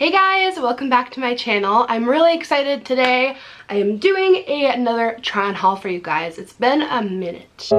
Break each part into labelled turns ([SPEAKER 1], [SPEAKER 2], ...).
[SPEAKER 1] Hey guys, welcome back to my channel. I'm really excited today. I am doing another try on haul for you guys. It's been a minute.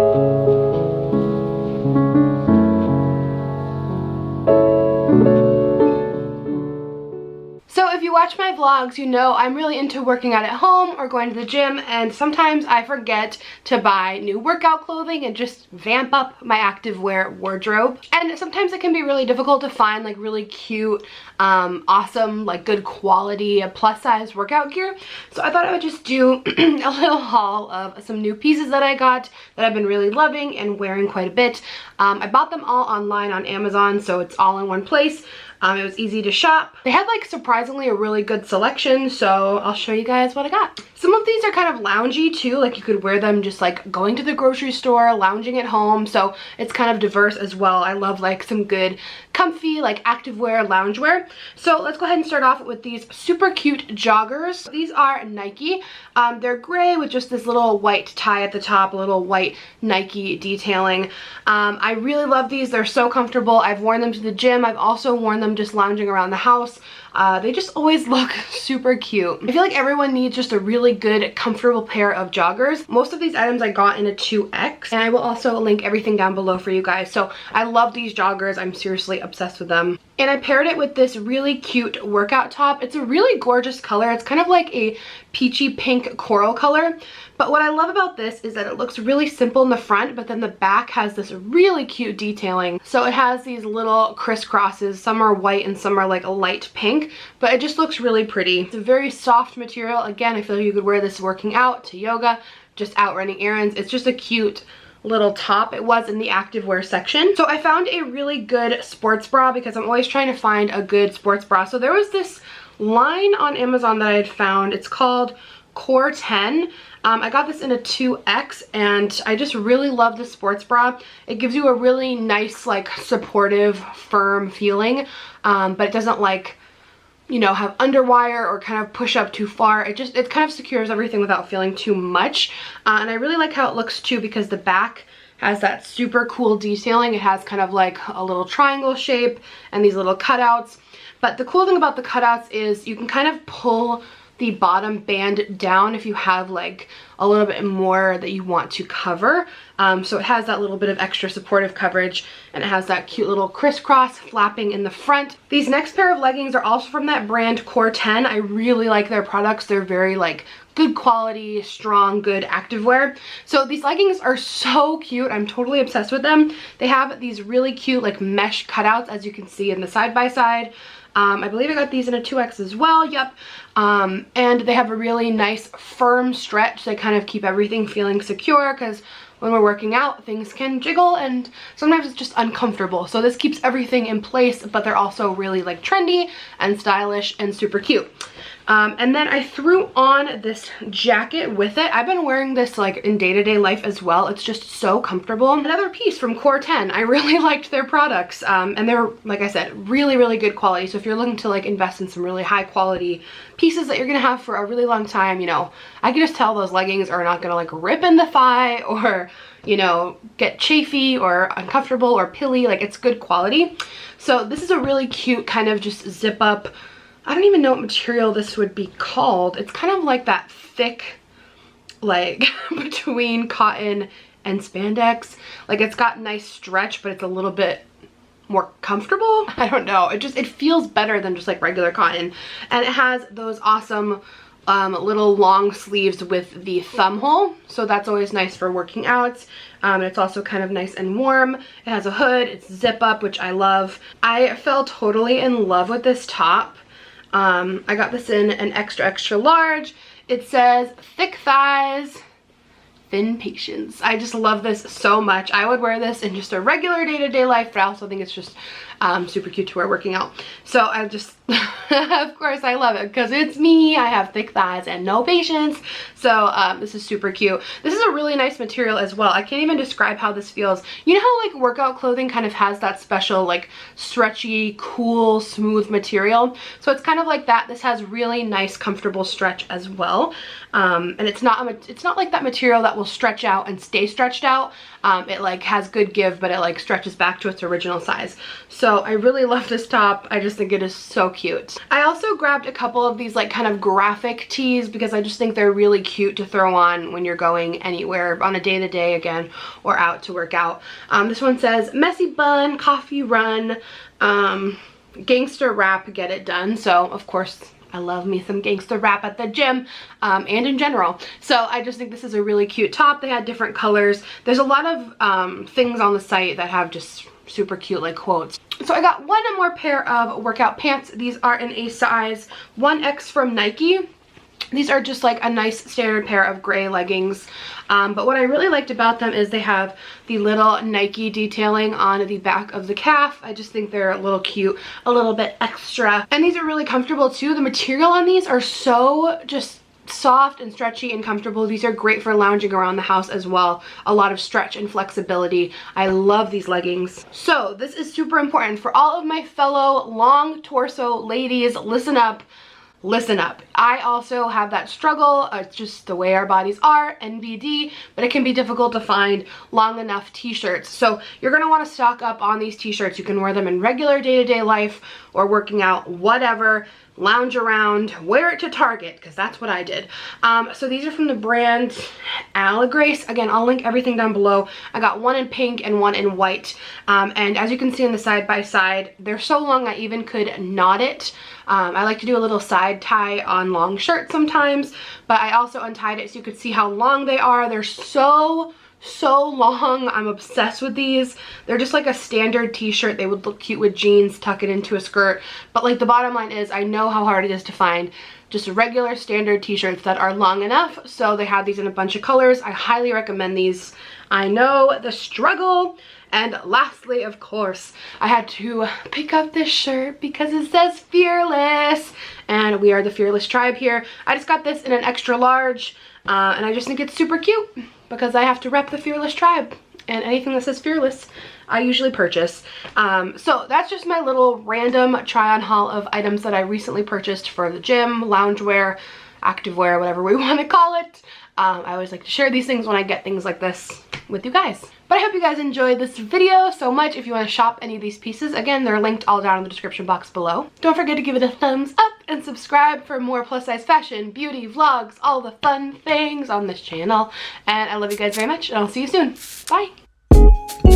[SPEAKER 1] So if you watch my vlogs, you know I'm really into working out at home or going to the gym, and sometimes I forget to buy new workout clothing and just vamp up my activewear wardrobe. And sometimes it can be really difficult to find like really cute, awesome, like good quality plus size workout gear. So I thought I would just do a little haul of some new pieces that I got that I've been really loving and wearing quite a bit. I bought them all online on Amazon, so it's all in one place. It was easy to shop. They had like surprisingly a really good selection, so I'll show you guys what I got. Some of these are kind of loungy too, like you could wear them just like going to the grocery store, lounging at home, so it's kind of diverse as well. I love like some good comfy like activewear loungewear. So let's go ahead and start off with these super cute joggers. These are Nike. They're gray with just this little white tie at the top, a little white Nike detailing. I really love these. They're so comfortable. I've worn them to the gym. I've also worn them just lounging around the house. They just always look super cute. I feel like everyone needs just a really good, comfortable pair of joggers. Most of these items I got in a 2X, and I will also link everything down below for you guys. So I love these joggers. I'm seriously obsessed with them. And I paired it with this really cute workout top. It's a really gorgeous color. It's kind of like a peachy pink coral color. But what I love about this is that it looks really simple in the front, but then the back has this really cute detailing. So it has these little crisscrosses. Some are white and some are like a light pink, but it just looks really pretty. It's a very soft material. Again, I feel like you could wear this working out, to yoga, just out running errands. It's just a cute little top. It was in the activewear section. So I found a really good sports bra because I'm always trying to find a good sports bra. So there was this line on Amazon that I had found. It's called Core 10. I got this in a 2X, and I just really love the sports bra. It gives you a really nice, like, supportive, firm feeling, but it doesn't, like, you know, have underwire or kind of push up too far. It kind of secures everything without feeling too much. And I really like how it looks too, because the back has that super cool detailing. It has kind of like a little triangle shape and these little cutouts. But the cool thing about the cutouts is you can kind of pull the bottom band down if you have like a little bit more that you want to cover. So it has that little bit of extra supportive coverage, and it has that cute little crisscross flapping in the front. These next pair of leggings are also from that brand Core 10. I really like their products. They're very like good quality, strong, good activewear. So these leggings are so cute. I'm totally obsessed with them. They have these really cute like mesh cutouts, as you can see in the side-by-side. I believe I got these in a 2X as well, yep. And they have a really nice firm stretch. They kind of keep everything feeling secure, because when we're working out, things can jiggle and sometimes it's just uncomfortable. So this keeps everything in place, but they're also really like trendy and stylish and super cute. And then I threw on this jacket with it. I've been wearing this like in day-to-day life as well. It's just so comfortable. Another piece from Core 10. I really liked their products, and they're, like I said, really, really good quality. So if you're looking to like invest in some really high quality pieces that you're gonna have for a really long time, you know, I can just tell those leggings are not gonna like rip in the thigh or, you know, get chafy or uncomfortable or pilly. Like, it's good quality. So this is a really cute kind of just zip up. I don't even know what material this would be called. It's kind of like that thick, like between cotton and spandex. Like, it's got nice stretch, but it's a little bit more comfortable. I don't know. It feels better than just like regular cotton. And it has those awesome little long sleeves with the thumb hole. So that's always nice for working out. And it's also kind of nice and warm. It has a hood. It's zip up, which I love. I fell totally in love with this top. I got this in an extra, extra large. It says thick thighs, thin patience. I just love this so much. I would wear this in just a regular day-to-day life, but I also think it's just super cute to wear working out. So I just, of course I love it because it's me. I have thick thighs and no patience. So this is super cute. This is a really nice material as well. I can't even describe how this feels. You know how like workout clothing kind of has that special like stretchy, cool, smooth material? So it's kind of like that. This has really nice, comfortable stretch as well. And it's not like that material that will stretch out and stay stretched out. It like has good give, but it like stretches back to its original size. So So I really love this top. I just think it is so cute. I also grabbed a couple of these like kind of graphic tees because I just think they're really cute to throw on when you're going anywhere on a day-to-day again, or out to work out. This one says messy bun, coffee run, gangster rap, get it done. So of course I love me some gangster rap at the gym, and in general. So I just think this is a really cute top. They had different colors. There's a lot of things on the site that have just super cute like quotes. So I got one more pair of workout pants. These are in a size 1X from Nike. These are just like a nice standard pair of gray leggings. But what I really liked about them is they have the little Nike detailing on the back of the calf. I just think they're a little cute, a little bit extra. And these are really comfortable too. The material on these are so just soft and stretchy and comfortable. These are great for lounging around the house as well. A lot of stretch and flexibility. I love these leggings. So this is super important for all of my fellow long torso ladies. Listen up. Listen up. I also have that struggle. It's just the way our bodies are, NBD, but it can be difficult to find long enough t-shirts. So you're gonna wanna stock up on these t-shirts. You can wear them in regular day-to-day life or working out, whatever. Lounge around, wear it to Target, because that's what I did. So these are from the brand Allegrace. Again, I'll link everything down below. I got one in pink and one in white. And as you can see in the side by side, they're so long I even could knot it. I like to do a little side tie on long shirts sometimes, but I also untied it so you could see how long they are. They're so long. I'm obsessed with these. They're just like a standard t-shirt. They would look cute with jeans, tuck it into a skirt. But like the bottom line is, I know how hard it is to find just regular standard t-shirts that are long enough. So they have these in a bunch of colors. I highly recommend these. I know the struggle. And lastly, of course, I had to pick up this shirt because it says Fearless. And we are the Fearless tribe here. I just got this in an extra large. And I just think it's super cute because I have to rep the Fearless tribe, and anything that says Fearless I usually purchase. So that's just my little random try on haul of items that I recently purchased for the gym, loungewear, activewear, whatever we want to call it. I always like to share these things when I get things like this with you guys. But I hope you guys enjoyed this video so much. If you want to shop any of these pieces, again, they're linked all down in the description box below. Don't forget to give it a thumbs up and subscribe for more plus size fashion, beauty, vlogs, all the fun things on this channel. And I love you guys very much, and I'll see you soon. Bye.